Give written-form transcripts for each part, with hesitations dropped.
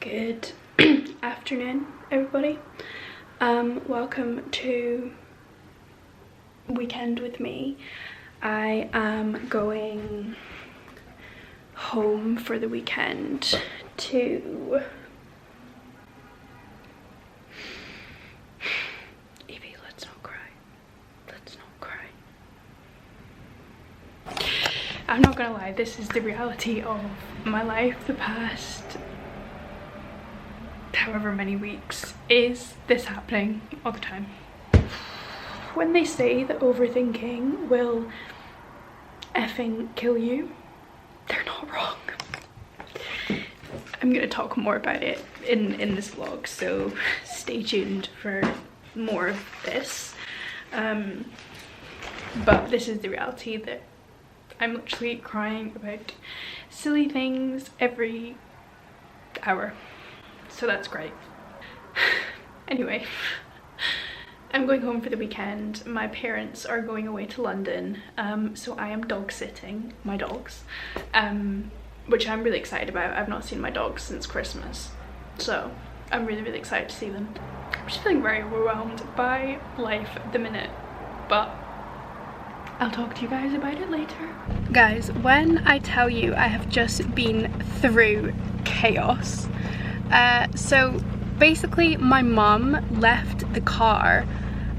Good afternoon, everybody. Welcome to Weekend with me. I am going home for the weekend to Evie, let's not cry. Let's not cry. I'm not gonna lie, this is the reality of my life the past however many weeks. Is this happening all the time? When they say that overthinking will effing kill you, they're not wrong. I'm gonna talk more about it in this vlog, so stay tuned for more of this. But this is the reality that I'm literally crying about silly things every hour. So that's great. Anyway, I'm going home for the weekend. My parents are going away to London, so I am dog sitting my dogs, which I'm really excited about. I've not seen my dogs since Christmas, so I'm really excited to see them. I'm just feeling very overwhelmed by life at the minute, but I'll talk to you guys about it later. Guys, when I tell you I have just been through chaos, so basically my mum left the car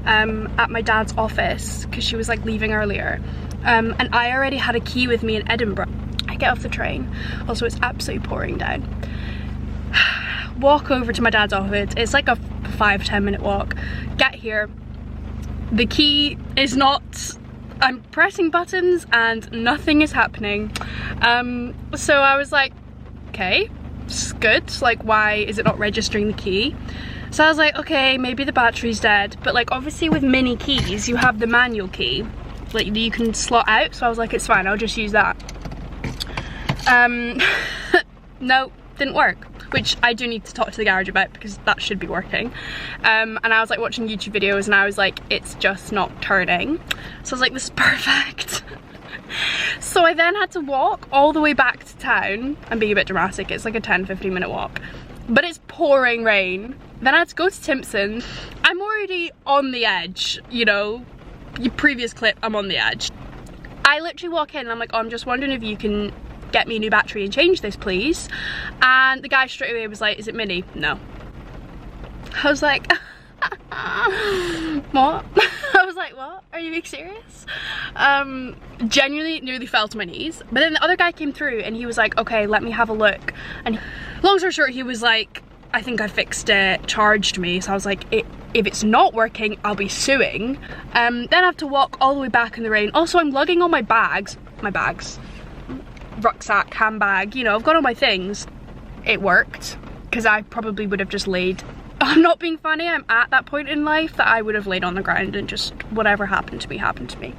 at my dad's office because she was like leaving earlier, and I already had a key with me in Edinburgh. I get off the train, also it's absolutely pouring down, walk over to my dad's office. It's like a 5-10 minute walk. Get here, the key is not, I'm pressing buttons and nothing is happening. So I was like, okay, it's good, like why is it not registering the key? So I was like, okay, maybe the battery's dead, but like obviously with mini keys you have the manual key like you can slot out, so I was like, it's fine, I'll just use that. No, didn't work, which I do need to talk to the garage about because that should be working. And I was like watching YouTube videos and I was like, it's just not turning. So I was like, this is perfect. So I then had to walk all the way back to town. I'm being a bit dramatic, it's like a 10-15 minute walk, but it's pouring rain. Then I had to go to Timpson. I'm already on the edge, you know, your previous clip, I'm on the edge. I literally walk in and I'm like, oh, I'm just wondering if you can get me a new battery and change this please. And the guy straight away was like, is it mini? No. I was like, what? I was like, what? Are you being serious? Genuinely nearly fell to my knees. But then the other guy came through and he was like, okay, let me have a look. And long story short, he was like, I think I fixed it, charged me. So I was like, if it's not working, I'll be suing. Then I have to walk all the way back in the rain. Also, I'm lugging all my bags, rucksack, handbag, you know, I've got all my things. It worked, because I probably would have just laid, I'm not being funny, I'm at that point in life that I would have laid on the ground and just whatever happened to me happened to me.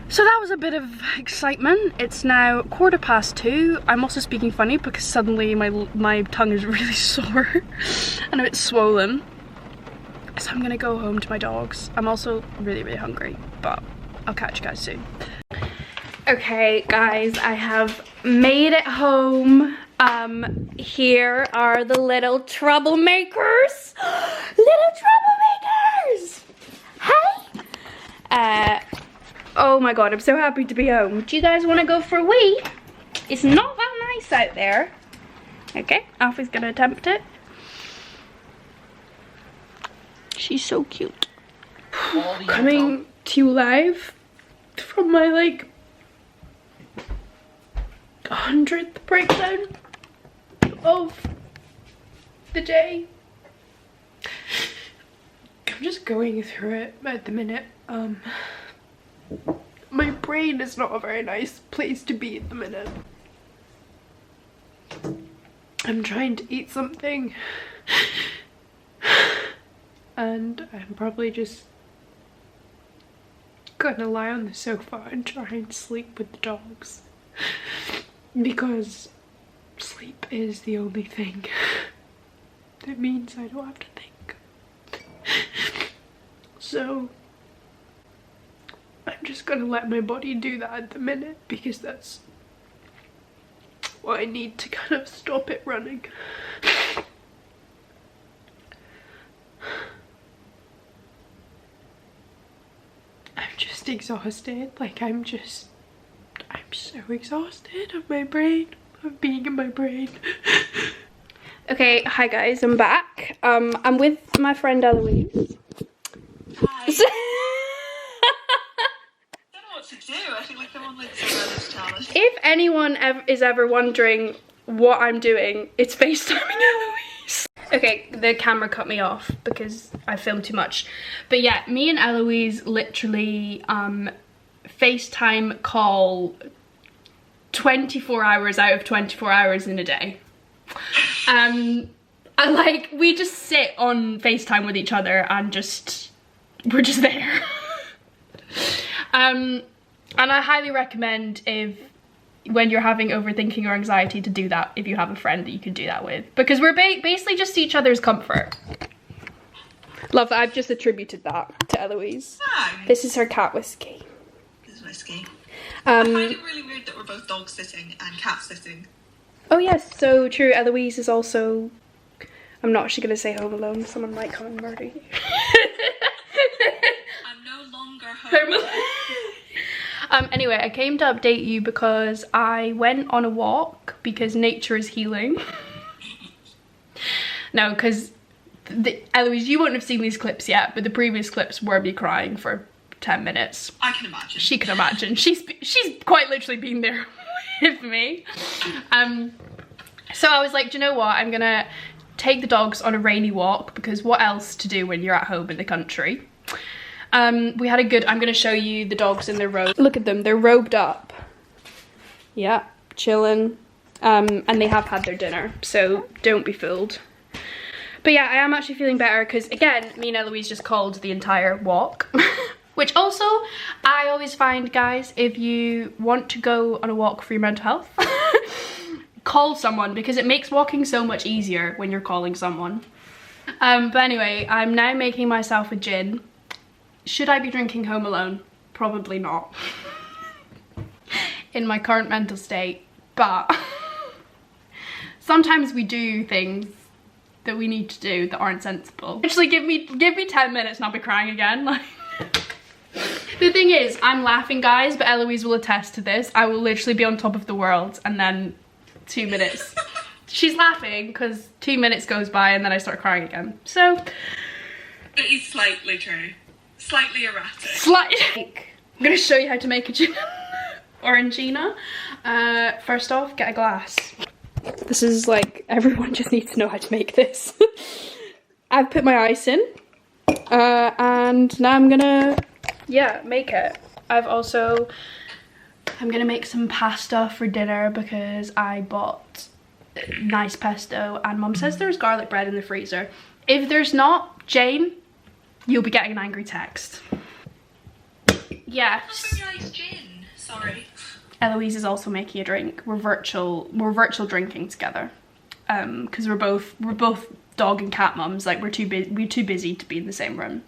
So that was a bit of excitement. It's now 2:15. I'm also speaking funny because suddenly my tongue is really sore and a bit swollen. So I'm gonna go home to my dogs. I'm also really hungry, but I'll catch you guys soon. Okay guys, I have made it home. Here are the little troublemakers. Little troublemakers! Hey! Oh my god, I'm so happy to be home. Do you guys want to go for a wee? It's not that nice out there. Okay, Alfie's gonna attempt it. She's so cute. Coming to you live from my like 100th breakdown of the day. I'm just going through it at the minute. My brain is not a very nice place to be at the minute. I'm trying to eat something and I'm probably just gonna lie on the sofa and try and sleep with the dogs because sleep is the only thing that means I don't have to think. So I'm just gonna let my body do that at the minute because that's what I need to kind of stop it running. I'm just exhausted. Like I'm so exhausted of my brain, of being in my brain. Okay, hi guys, I'm back. I'm with my friend Eloise. Hi. I don't know what to do. I feel like I'm on like some other challenge. If anyone is ever wondering what I'm doing, it's FaceTiming Eloise. Okay, the camera cut me off because I filmed too much. But yeah, me and Eloise literally FaceTime call 24 hours out of 24 hours in a day. We just sit on FaceTime with each other and we're just there. And I highly recommend when you're having overthinking or anxiety to do that if you have a friend that you can do that with, because we're basically just each other's comfort. Love that I've just attributed that to Eloise. Hi. This is her cat Whiskey. This is Whiskey. I find it really weird that we're both dog sitting and cat sitting. Oh yes, so true. Eloise is also, I'm not actually going to say Home Alone, someone might come and murder you. I'm no longer home alone. Anyway, I came to update you because I went on a walk because nature is healing. No, because Eloise, you wouldn't have seen these clips yet, but the previous clips were me crying for 10 minutes. I can imagine. She can imagine. She's quite literally been there with me. So I was like, do you know what? I'm gonna take the dogs on a rainy walk because what else to do when you're at home in the country? We had a good, I'm gonna show you the dogs in their robe. Look at them, they're robed up. Yeah, chilling. And they have had their dinner, so don't be fooled. But yeah, I am actually feeling better because again, me and Eloise just called the entire walk. Which also, I always find, guys, if you want to go on a walk for your mental health, call someone because it makes walking so much easier when you're calling someone. But anyway, I'm now making myself a gin. Should I be drinking Home Alone? Probably not. In my current mental state, but sometimes we do things that we need to do that aren't sensible. Actually, give me 10 minutes and I'll be crying again. Like. The thing is, I'm laughing, guys, but Eloise will attest to this. I will literally be on top of the world and then 2 minutes. She's laughing because 2 minutes goes by and then I start crying again. So It is slightly true. Slightly erratic. I'm gonna show you how to make a gin orangina. First off, get a glass. This is like, everyone just needs to know how to make this. I've put my ice in and now I'm gonna, yeah, make it. I'm gonna make some pasta for dinner because I bought nice pesto and Mum says there's garlic bread in the freezer. If there's not, Jane, you'll be getting an angry text. Yeah. Nice gin. Sorry. Eloise is also making a drink. We're virtual drinking together. Because we're both dog and cat mums. Like we're too busy to be in the same room.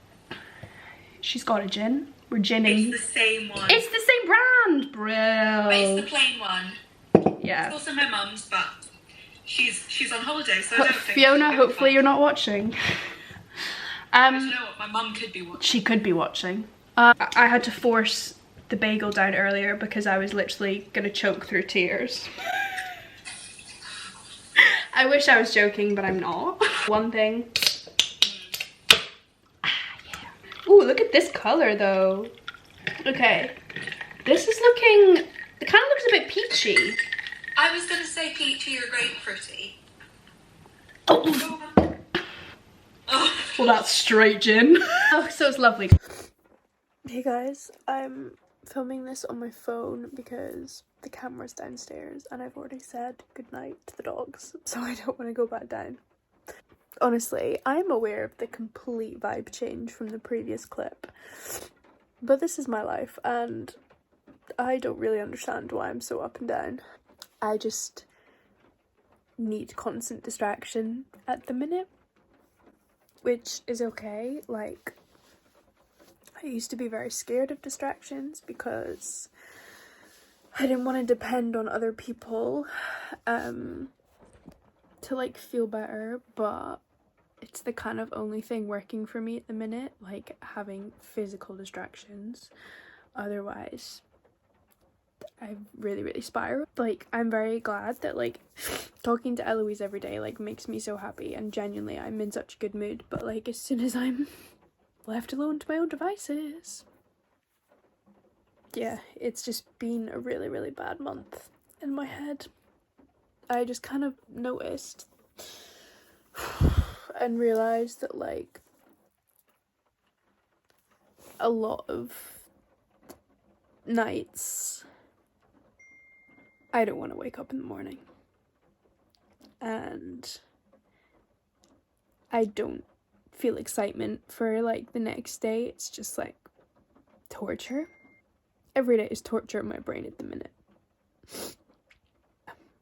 She's got a gin. We're ginning. It's the same one. It's the same brand, bro. But it's the plain one. Yeah. It's also my mum's, but she's on holiday, so I don't think. Fiona, hopefully you're not watching. But you know what? My mum could be watching. She could be watching. I had to force the bagel down earlier because I was literally gonna choke through tears. I wish I was joking, but I'm not. One thing. Yeah. Ooh, look at this color though. Okay. This is looking, it kind of looks a bit peachy. I was gonna say peachy or grapefruity. Oh. Oh. Well, that's straight gin. Oh, so it's lovely. Hey guys, I'm filming this on my phone because the camera's downstairs and I've already said goodnight to the dogs, so I don't want to go back down. Honestly, I'm aware of the complete vibe change from the previous clip, but this is my life and I don't really understand why I'm so up and down. I just need constant distraction at the minute, which is okay. Like, I used to be very scared of distractions because I didn't want to depend on other people to like feel better, but it's the kind of only thing working for me at the minute, like having physical distractions. Otherwise I really spiral. Like, I'm very glad that like talking to Eloise every day like makes me so happy, and genuinely I'm in such a good mood, but like as soon as I'm left alone to my own devices, yeah, it's just been a really bad month in my head. I just kind of noticed and realized that like a lot of nights I don't want to wake up in the morning, and I don't feel excitement for like the next day. It's just like torture. Every day is torture in my brain at the minute,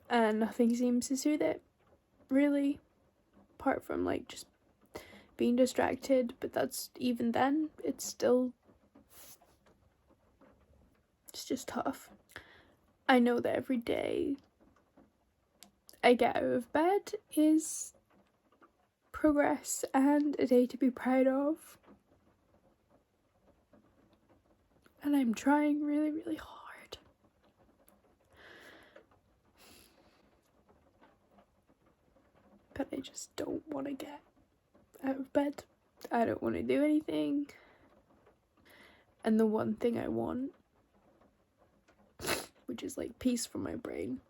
and nothing seems to soothe it really, apart from like just being distracted. But that's, even then, it's just tough. I know that every day I get out of bed is progress and a day to be proud of, and I'm trying really hard. But I just don't want to get out of bed. I don't want to do anything. And the one thing I want, which is like peace from my brain,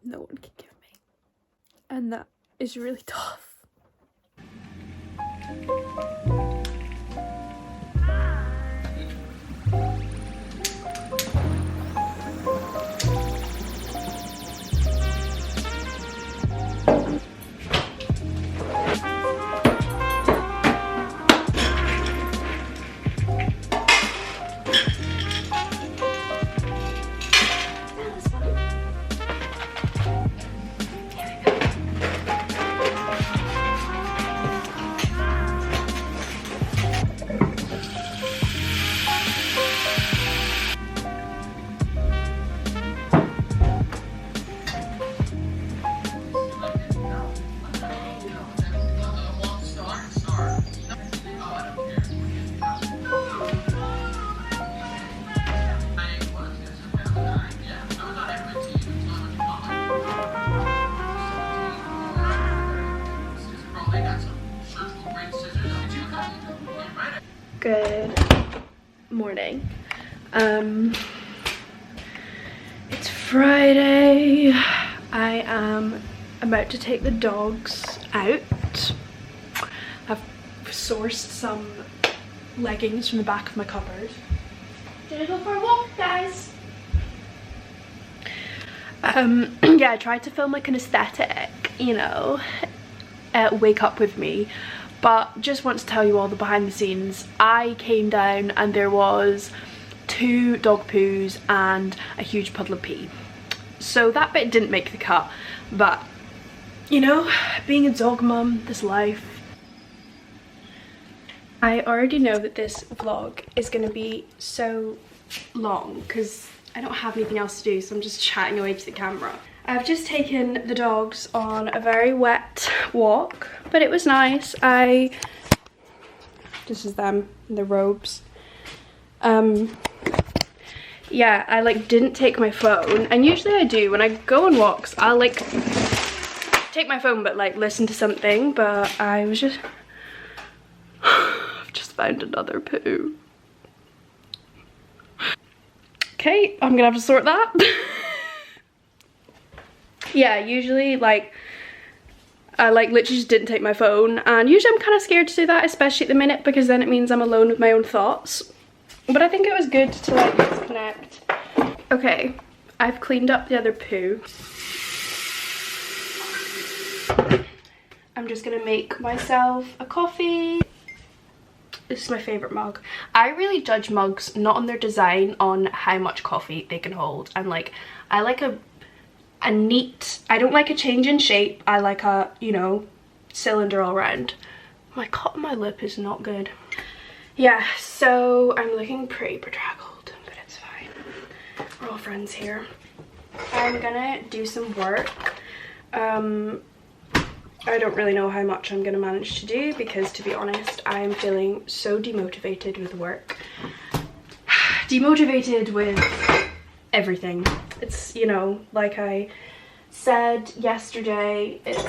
no one can give me. And that is really tough. Good morning. It's Friday. I am about to take the dogs out. I've sourced some leggings from the back of my cupboard. Gonna go for a walk, guys. Yeah, I tried to film like an aesthetic, you know, wake up with me. But just want to tell you all the behind the scenes. I came down and there was 2 dog poos and a huge puddle of pee. So that bit didn't make the cut, but you know, being a dog mum, this life. I already know that this vlog is gonna be so long because I don't have anything else to do, so I'm just chatting away to the camera. I've just taken the dogs on a very wet walk, but it was nice. This is them in their robes. Yeah, I like didn't take my phone, and usually I do. When I go on walks, I'll like take my phone but like listen to something, but I was just I've just found another poo. Okay, I'm gonna have to sort that. Yeah, usually like I like literally just didn't take my phone, and usually I'm kind of scared to do that, especially at the minute, because then it means I'm alone with my own thoughts. But I think it was good to like disconnect. Okay, I've cleaned up the other poo. I'm just gonna make myself a coffee. This is my favorite mug. I really judge mugs not on their design, on how much coffee they can hold. And like, I like a neat, I don't like a change in shape. I like a, you know, cylinder all around. My cut on my lip is not good. Yeah, so I'm looking pretty bedraggled, but it's fine. We're all friends here. I'm gonna do some work. I don't really know how much I'm gonna manage to do because, to be honest, I'm feeling so demotivated with work. Demotivated with everything. It's, you know, like I said yesterday, it's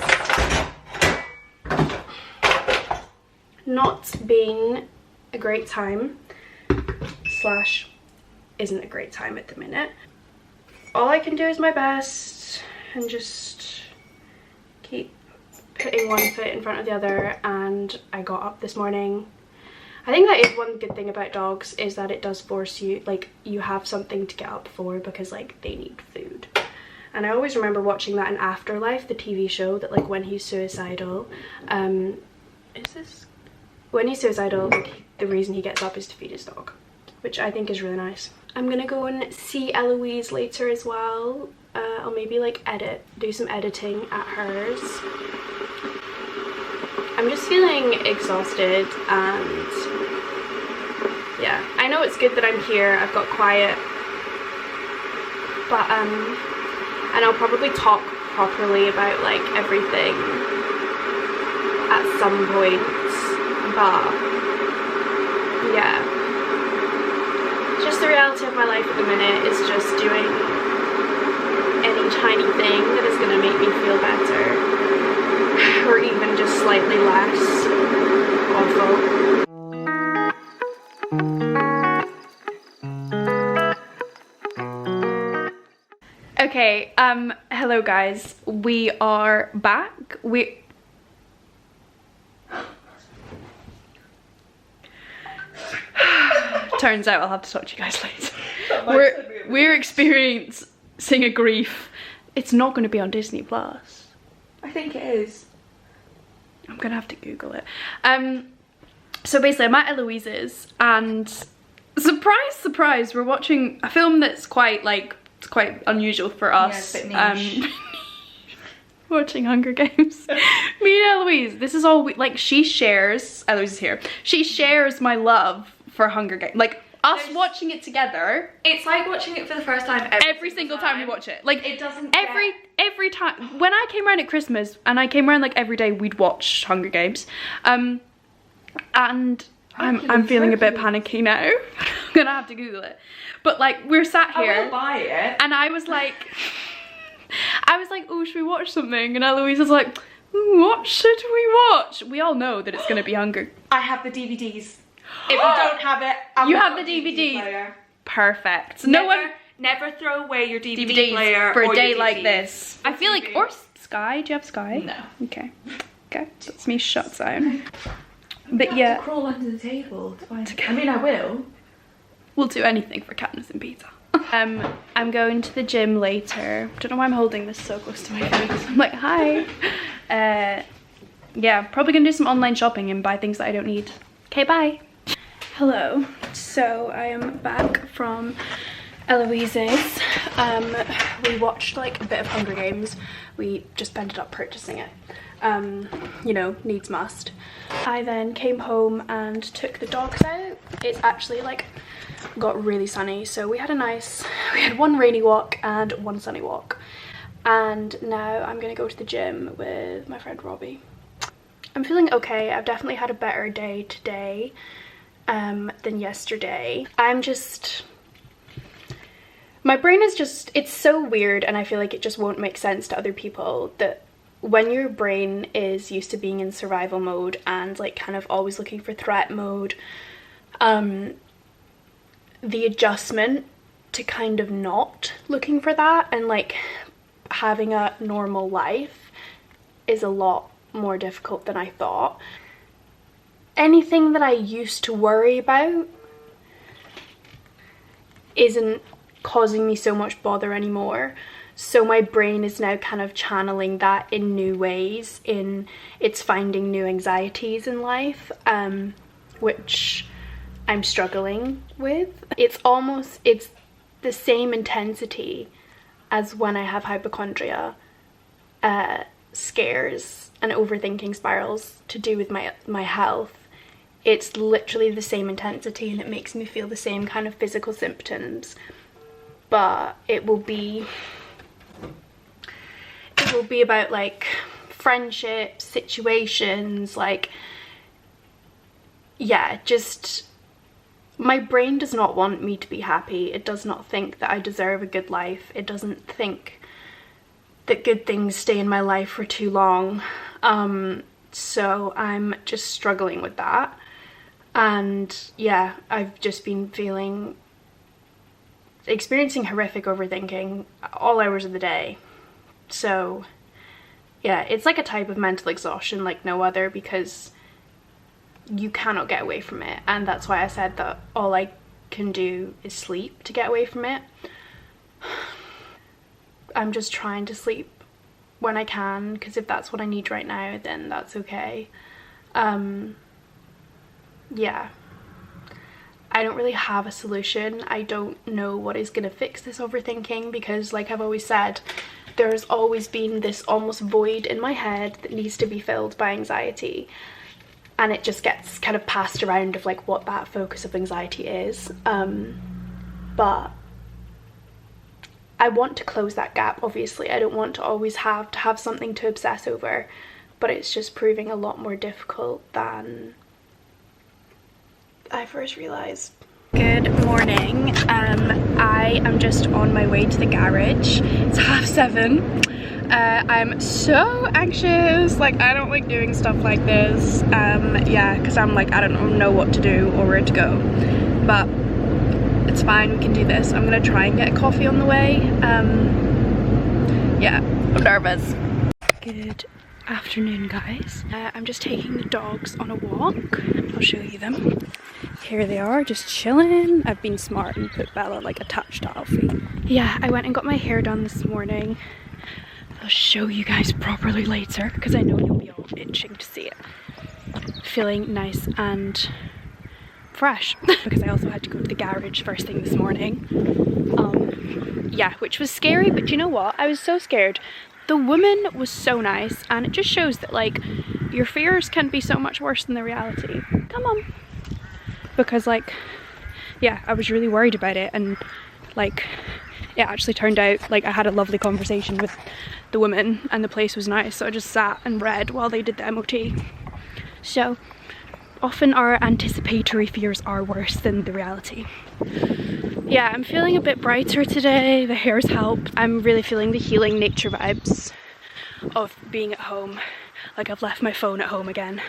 not been a great time, slash isn't a great time at the minute. All I can do is my best and just keep putting one foot in front of the other. And I got up this morning. I think that is one good thing about dogs, is that it does force you, like, you have something to get up for because, like, they need food. And I always remember watching that in Afterlife, the TV show, that, like, when he's suicidal, when he's suicidal, like, the reason he gets up is to feed his dog, which I think is really nice. I'm gonna go and see Eloise later as well. I'll maybe, like, do some editing at hers. I'm just feeling exhausted, and yeah, I know it's good that I'm here. I've got quiet, but and I'll probably talk properly about, like, everything at some point, but yeah, just the reality of my life at the minute is just doing any tiny thing that is going to make me feel better, or even just slightly less awful. Okay, hello guys, we are back. Turns out I'll have to talk to you guys later. We're experiencing a grief. It's not going to be on Disney Plus. I think it is. I'm gonna have to Google it. So basically I'm at Eloise's, and surprise, surprise, we're watching a film that's quite, like, it's quite unusual for us. Yeah, a bit niche. Watching Hunger Games. Me and Eloise, this is all like, she shares, Eloise is here, she shares my love for Hunger Games. Like, us watching it together. It's like watching it for the first time every single time we watch it. Like, it doesn't every time when I came around at Christmas, and I came around like every day, we'd watch Hunger Games. And I'm feeling a bit panicky now. I'm gonna have to Google it. But, like, we're sat here. I will buy it. And I was like, oh, should we watch something? And Eloise was like, what should we watch? We all know that it's gonna be Hunger. I have the DVDs. If you don't have it, you have the DVD player. Perfect. Never throw away your DVD player for a or day your like DVDs. this. I feel like, or Sky. Do you have Sky? No. Okay. Okay. That's me shut down. But You yeah, have to crawl under the table to find it. I mean, I will. we'll do anything for Katniss and Peter. I'm going to the gym later. Don't know why I'm holding this so close to my face. I'm like, hi. Yeah, probably gonna do some online shopping and buy things that I don't need. Okay, bye. Hello. So I am back from Eloise's. We watched, like, a bit of Hunger Games. We just ended up purchasing it. You know, needs must. I then came home and took the dogs out. It's actually, like, got really sunny, so we had one rainy walk and one sunny walk, and now I'm gonna go to the gym with my friend Robbie. I'm feeling okay. I've definitely had a better day today than yesterday. My brain is just, it's so weird, and I feel like it just won't make sense to other people that when your brain is used to being in survival mode and, like, kind of always looking for threat mode, the adjustment to kind of not looking for that and, like, having a normal life is a lot more difficult than I thought. Anything that I used to worry about isn't causing me so much bother anymore. So my brain is now kind of channeling that in new ways. It's finding new anxieties in life, which I'm struggling with. It's the same intensity as when I have hypochondria, scares and overthinking spirals to do with my health. It's literally the same intensity, and it makes me feel the same kind of physical symptoms. but it will be about like friendships, situations, like, yeah, just my brain does not want me to be happy. It does not think that I deserve a good life. It doesn't think that good things stay in my life for too long. So I'm just struggling with that. And yeah, I've just been experiencing horrific overthinking all hours of the day. So yeah, it's like a type of mental exhaustion like no other, because you cannot get away from it. And that's why I said that all I can do is sleep to get away from it. I'm just trying to sleep when I can, because if that's what I need right now, then that's okay. Yeah, I don't really have a solution. I don't know what is gonna fix this overthinking, because like I've always said, there's always been this almost void in my head that needs to be filled by anxiety, and it just gets kind of passed around of like what that focus of anxiety is. But I want to close that gap, obviously. I don't want to always have something to obsess over, but it's just proving a lot more difficult than I first realised. Good morning. I am just on my way to the garage. It's 7:30. I'm so anxious. Like, I don't like doing stuff like this. Yeah, because I'm like, I don't know what to do or where to go. But it's fine, we can do this. I'm gonna try and get a coffee on the way. Yeah, I'm nervous. Good afternoon, guys. I'm just taking the dogs on a walk. I'll show you them. Here they are, just chilling. I've been smart and put Bella like attached to Alfie. Yeah, I went and got my hair done this morning. I'll show you guys properly later, because I know you'll be all itching to see it. Feeling nice and fresh, because I also had to go to the garage first thing this morning. Yeah, which was scary, but you know what? I was so scared. The woman was so nice, and it just shows that like your fears can be so much worse than the reality. Come on. Because like, yeah, I was really worried about it, and like it actually turned out like I had a lovely conversation with the woman and the place was nice, so I just sat and read while they did the MOT. So often our anticipatory fears are worse than the reality. Yeah, I'm feeling a bit brighter today. The hair's helped. I'm really feeling the healing nature vibes of being at home. Like, I've left my phone at home again.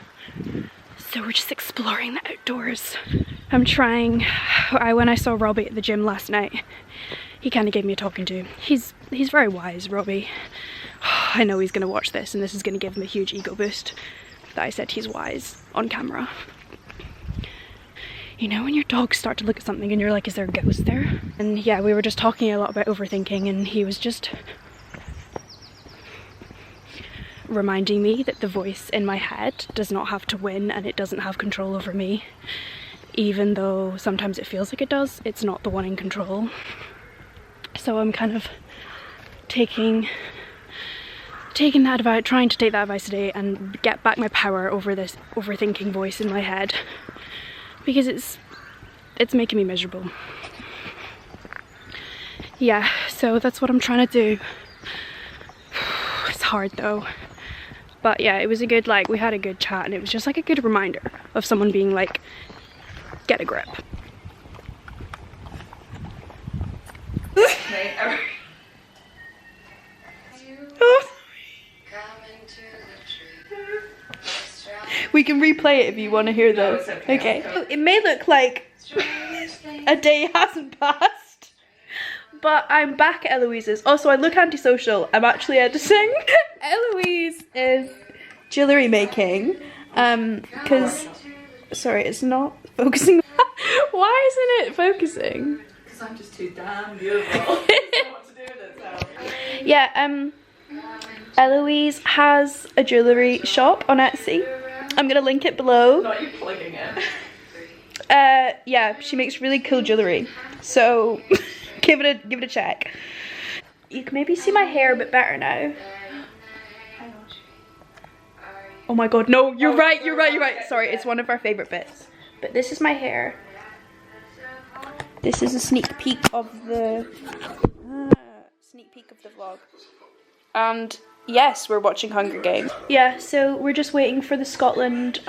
So we're just exploring the outdoors. I'm trying. When I saw Robbie at the gym last night, he kind of gave me a talking to. He's very wise, Robbie. I know he's gonna watch this and this is gonna give him a huge ego boost that I said he's wise on camera. You know when your dogs start to look at something and you're like, is there a ghost there? And yeah, we were just talking a lot about overthinking, and he was just reminding me that the voice in my head does not have to win, and it doesn't have control over me. Even though sometimes it feels like it does, it's not the one in control. So I'm kind of taking that advice, trying to take that advice today and get back my power over this overthinking voice in my head, because it's making me miserable. Yeah, so that's what I'm trying to do. It's hard though. But yeah, it was a good, like, we had a good chat, and it was just like a good reminder of someone being like, get a grip. We can replay it if you want to hear those. No, okay. It may look like a day hasn't passed, but I'm back at Eloise's. Also, I look antisocial. I'm actually editing. Eloise is jewellery making. Because, sorry, it's not focusing. Why isn't it focusing? Because I'm just too damn beautiful. I don't know what to do with it now. Yeah, Eloise has a jewellery shop on Etsy. I'm gonna link it below. Not you plugging it. Yeah, she makes really cool jewellery. So give it a check. You can maybe see my hair a bit better now. Oh my god, no, you're right. Sorry, it's one of our favourite bits. But this is my hair. This is a sneak peek of the vlog. And yes, we're watching Hunger Games. Yeah, so we're just waiting for the Scotland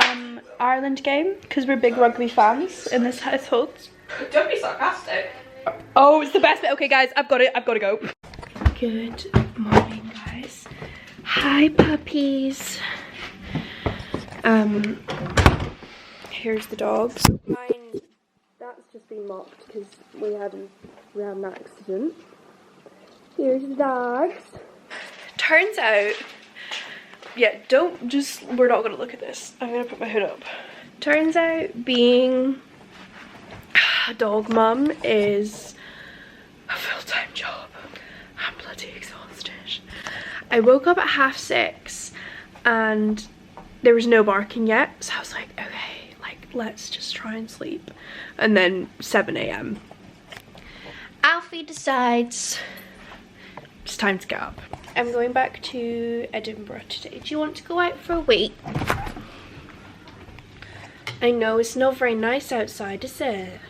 Ireland game because we're big rugby fans in this household. Don't be sarcastic. Oh, it's the best bit. Okay, guys, I've got to go. Good morning, guys. Hi, puppies. Here's the dogs. Mine, that's just been mopped because we had an accident. Here's the dogs. Turns out, yeah, we're not gonna look at this. I'm gonna put my hood up. Turns out being a dog mum is a full-time job. I'm bloody exhausted. I woke up at 6:30 and there was no barking yet, so I was like, okay, like let's just try and sleep. And then 7 AM, Alfie decides it's time to get up. I'm going back to Edinburgh today. Do you want to go out for a week? I know it's not very nice outside, is it?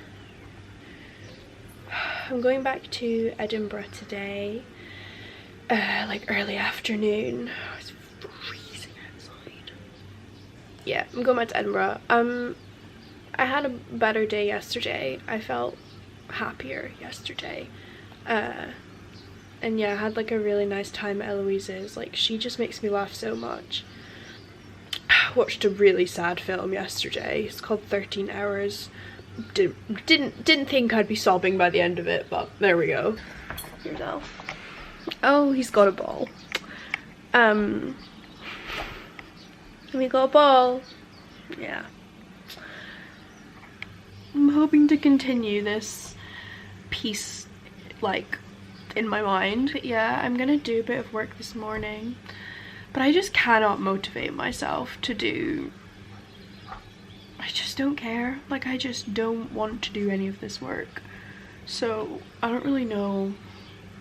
I'm going back to Edinburgh today, like early afternoon. It's freezing outside. Yeah, I'm going back to Edinburgh. I had a better day yesterday. I felt happier yesterday. And yeah, I had like a really nice time at Eloise's. Like, she just makes me laugh so much. I watched a really sad film yesterday. It's called 13 Hours. Didn't think I'd be sobbing by the end of it, but there we go. Here's Elf. Oh, he's got a ball. We got a ball. Yeah. I'm hoping to continue this piece, like, in my mind. Yeah, I'm gonna do a bit of work this morning, but I just cannot motivate myself to do. I just don't care. Like, I just don't want to do any of this work, so I don't really know.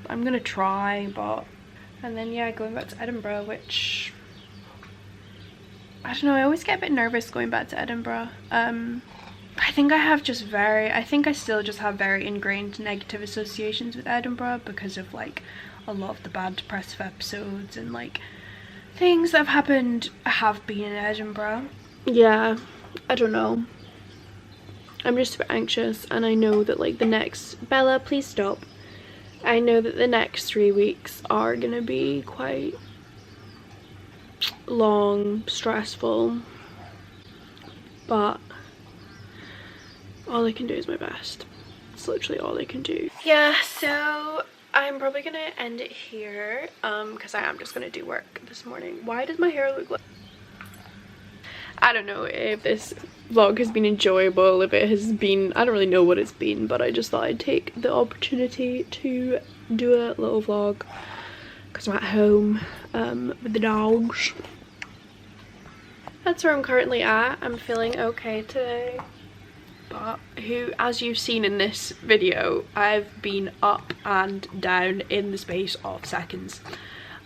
I'm gonna try, but and then yeah, going back to Edinburgh, which I don't know, I always get a bit nervous going back to Edinburgh. I think I still just have very ingrained negative associations with Edinburgh because of like a lot of the bad depressive episodes and like things that have happened have been in Edinburgh. Yeah, I don't know. I'm just a bit anxious, and I know that like the next, Bella, please stop. I know that the next 3 weeks are gonna be quite long, stressful, but all I can do is my best. It's literally all I can do. Yeah, so I'm probably gonna end it here because I am just gonna do work this morning. Why does my hair look like... I don't know if this vlog has been enjoyable, if it has been... I don't really know what it's been, but I just thought I'd take the opportunity to do a little vlog because I'm at home with the dogs. That's where I'm currently at. I'm feeling okay today. But as you've seen in this video, I've been up and down in the space of seconds.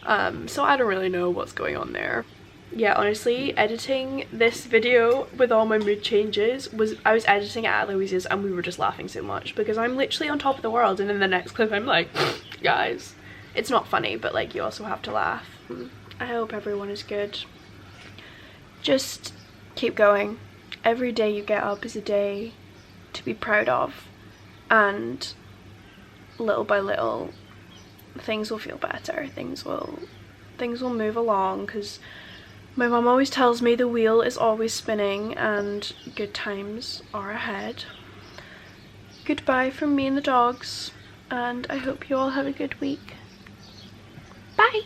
So I don't really know what's going on there. Yeah, honestly, editing this video with all my mood changes I was editing it at Eloise's and we were just laughing so much because I'm literally on top of the world, and in the next clip I'm like, guys, it's not funny, but like you also have to laugh. I hope everyone is good. Just keep going. Every day you get up is a day to be proud of, and little by little things will feel better. Things will move along, because my mum always tells me the wheel is always spinning and good times are ahead. Goodbye from me and the dogs, and I hope you all have a good week. Bye!